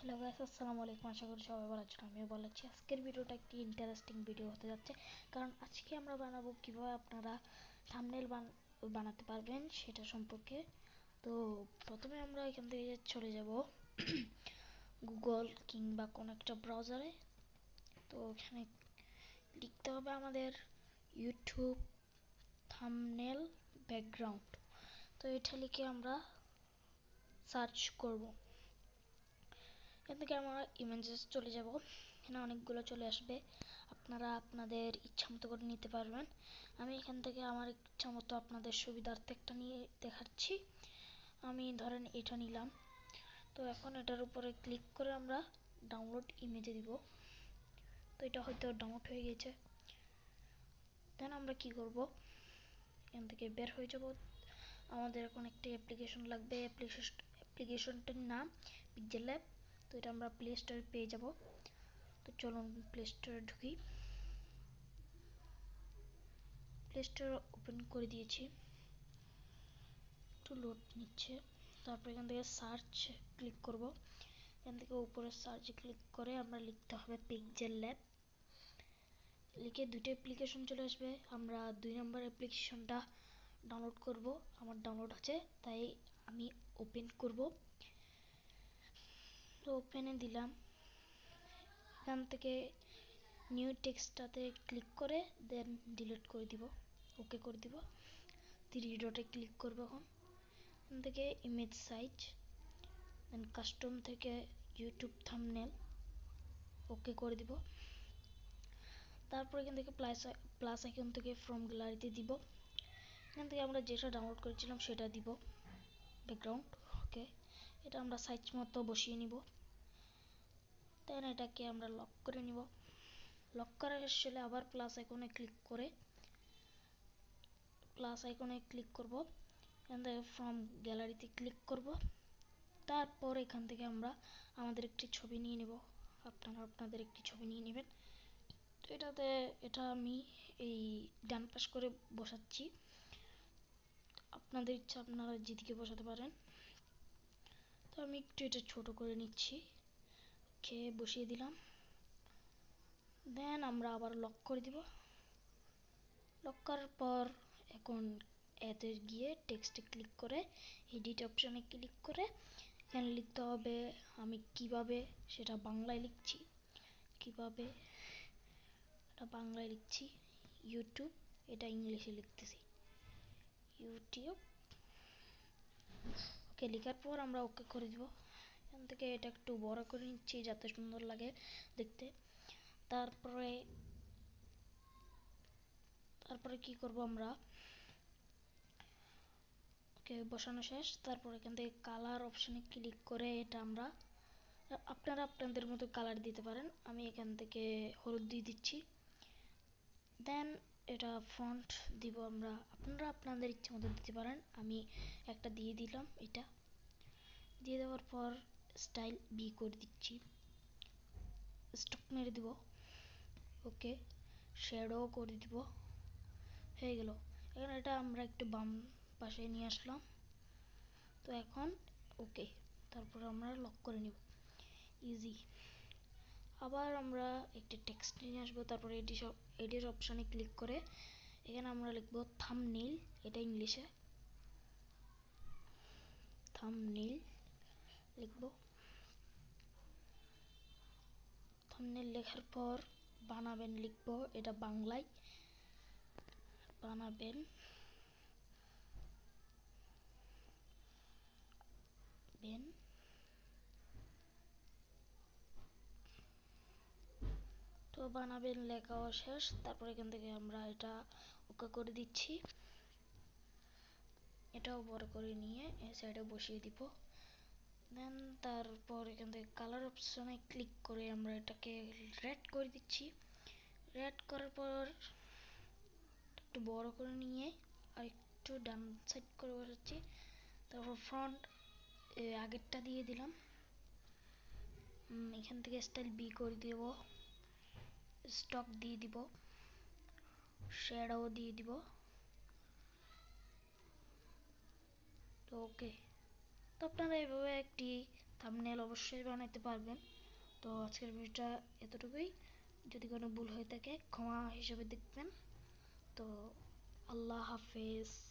Hello guys, আসসালামু আলাইকুম। আশা করি সবাই ভালো আছেন। আমিও ভালো আছি। আজকের ভিডিওটা একটি ইন্টারেস্টিং ভিডিও হতে যাচ্ছে, কারণ আজকে আমরা বানাবো কিভাবে আপনারা থাম্বনেল বানাতে পারবেন সেটা সম্পর্কে। তো প্রথমে আমরা এখান থেকে চলে যাব গুগল কিংবা কোনো একটা ব্রাউজারে। তো এখানে লিখতে হবে আমাদের ইউটিউব থাম্বনেল ব্যাকগ্রাউন্ড। তো এটা লিখে আমরা সার্চ করব। এখান থেকে আমরা ইমেজেস চলে যাব। এখানে অনেকগুলো চলে আসবে, আপনারা আপনাদের ইচ্ছা মতো করে নিতে পারবেন। আমি এখান থেকে আমার ইচ্ছা মতো আপনাদের সুবিধার্থে একটা নিয়ে দেখাচ্ছি। আমি ধরেন এটা নিলাম। তো এখন এটার উপরে ক্লিক করে আমরা ডাউনলোড ইমেজে দিব। তো এটা হয়তো ডাউনলোড হয়ে গেছে। দেন আমরা কি করব, এখান থেকে বের হয়ে যাব। আমাদের এখন একটা অ্যাপ্লিকেশন লাগবে। অ্যাপ্লিকেশনটার নাম পিক্সেল ল্যাব। তো এটা আমরা প্লে স্টোরে পেয়ে যাব। তো চলুন প্লে স্টোরে ঢুকি। প্লে স্টোর ওপেন করে দিয়েছি, একটু লোড নিচ্ছে। তারপর এখান থেকে সার্চ ক্লিক করব। এখান থেকে উপরে সার্চ ক্লিক করে আমরা লিখতে হবে পিক্সেল ল্যাব। লিখে দুটো অ্যাপ্লিকেশন চলে আসবে। আমরা 2 নম্বর অ্যাপ্লিকেশনটা ডাউনলোড করব। আমার ডাউনলোড আছে, তাই আমি ওপেন করব। তো ওপেনে দিলাম। এখান থেকে নিউ টেক্সটটাতে ক্লিক করে দেন ডিলিট করে দিব, ওকে করে দিব। 3 ডটে ক্লিক করব। এখন এখান থেকে ইমেজ সাইজ, দেন কাস্টম থেকে ইউটিউব থাম্বনেল, ওকে করে দিব। তারপর এখান থেকে প্লাস আইকন থেকে ফ্রম গ্যালারিতে দিব। এখান থেকে আমরা যেটা ডাউনলোড করেছিলাম সেটা দিব, ব্যাকগ্রাউন্ড। ওকে, এটা আমরা সাইজ মতো বসিয়ে নিব। দেন এটাকে আমরা লক করে নিব। লক করা শেষে আবার প্লাস আইকনে ক্লিক করব। এখান থেকে ফ্রম গ্যালারিতে ক্লিক করব। তারপর এখান থেকে আমরা আমাদের একটি ছবি নিয়ে নেব। আপনারা আপনাদের একটি ছবি নিয়ে নেবেন। তো এটা আমি এই ডান পাশ করে বসাচ্ছি। আপনাদের ইচ্ছা, আপনারা যেদিকে বসাতে পারেন। তো আমি একটু এটা ছোট করে নিচ্ছি, বসিয়ে দিলাম। দেন আমরা আবার লক করে দিব। লক করার পর এখন এতে গিয়ে টেক্সটে ক্লিক করে এডিট অপশনে ক্লিক করে এখানে লিখতে হবে আমি কিভাবে সেটা বাংলায় লিখছি। কিভাবে এটা বাংলায় লিখছি, ইউটিউব, এটা ইংলিশে লিখতেছি ইউটিউব। ওকে লেখার পর আমরা ওকে করে দিব। এখান থেকে এটা একটু বড় করে নিচ্ছি যাতে সুন্দর লাগে দেখতে। তারপরে কি করব, আমরা ওকে বসানো শেষ। তারপর এখান থেকে কালার অপশনে ক্লিক করে এটা আপনারা আপনাদের মতো কালার দিতে পারেন। আমি এখান থেকে হলুদ দিয়ে দিচ্ছি। দেন এটা ফন্ট দিব আমরা, আপনারা আপনাদের ইচ্ছে মতো দিতে পারেন। আমি একটা দিয়ে দিলাম। এটা দিয়ে দেওয়ার পর স্টাইল বি করে দিচ্ছি, স্টক মেরে দিব। ওকে, শ্যাডো করে দিব। হয়ে গেল। এখন এটা আমরা একটু বাম পাশে নিয়ে আসলাম। তো এখন ওকে, তারপর আমরা লক করে নিব, ইজি। আবার আমরা একটা টেক্সট নিয়ে আসবো। তারপরে এডিট অপশানে ক্লিক করে এখানে আমরা লিখব থাম্বনেইল, এটা ইংলিশে থাম্বনেইল লিখব। থাম্বনেইল লেখার পর বানাবেন লিখব, এটা বাংলায় বানাবেন। তো বানাবেন লেখাও শেষ। তারপর এখান থেকে আমরা এটা ওকে করে দিচ্ছি। এটাও বড় করে নিয়ে এই সাইডে বসিয়ে দিব। দেন তারপর এখান থেকে কালার অপশনে ক্লিক করে আমরা এটাকে রেড করে দিচ্ছি। রেড করার পর একটু বড় করে নিয়ে আর একটু ডান সাইড করে বসাচ্ছি। তারপর ফ্রন্ট আগেরটা দিয়ে দিলাম। এখান থেকে স্টাইল বি করে দিব, স্টক দিয়ে দিব, শ্যাডো দিয়ে দিব। তো ওকে, তো আপনারা এভাবে একটি থাম্বনেল অবশ্যই বানাইতে পারবেন। তো আজকের ভিডিওটা এতটুকুই। যদি কোনো ভুল হয়ে থাকে ক্ষমা হিসেবে দেখবেন। তো আল্লাহ হাফেজ।